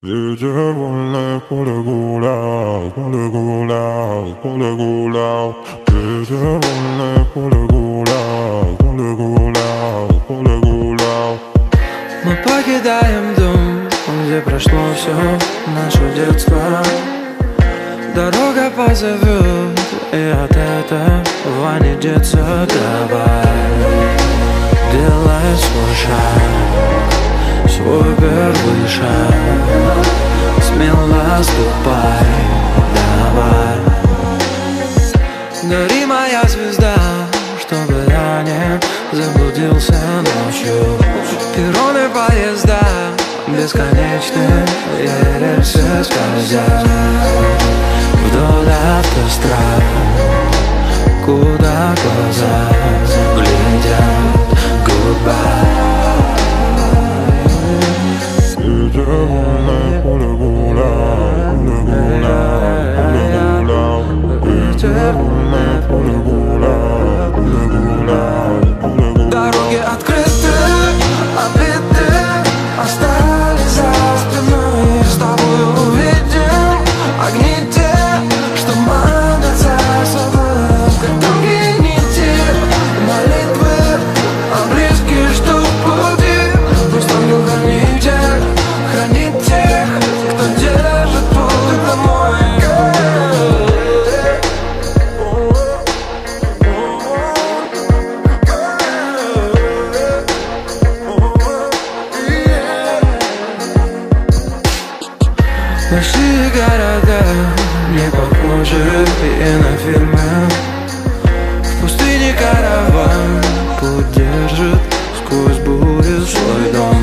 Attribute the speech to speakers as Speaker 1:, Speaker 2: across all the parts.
Speaker 1: Ветер вольное поле гулял, поле гулял, поле гулял. Ветер вольное поле гулял, поле гулял, поле гулял.
Speaker 2: Мы покидаем дом, где прошло все наше детство. Дорога позовет, и от этого не деться. Давай, делай свой шаг, свой первый шаг. Смело ступай, давай. Гори, моя звезда, чтобы я не заблудился ночью. Перроны поезда бесконечные, рельсы скользят вдоль автострад, куда глаза глядят. Goodbye.
Speaker 1: Ветер вольное поле гулял, поле гулял, поле гулял. Ветер вольное поле гулял, поле гулял, поле гулял.
Speaker 2: Дороги открыты, обиты остались за спиной. С тобой увидим огни те, что манят за собой. Как тонкие нити, молитвы о близких, что в пути. Пусть ангел хранит тех, кто держит путь домой. Большие города не похожи и на фильмы. В пустыне караван путь держит сквозь бурю свой дом,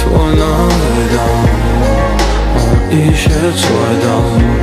Speaker 2: свой новый дом. Он ищет свой дом.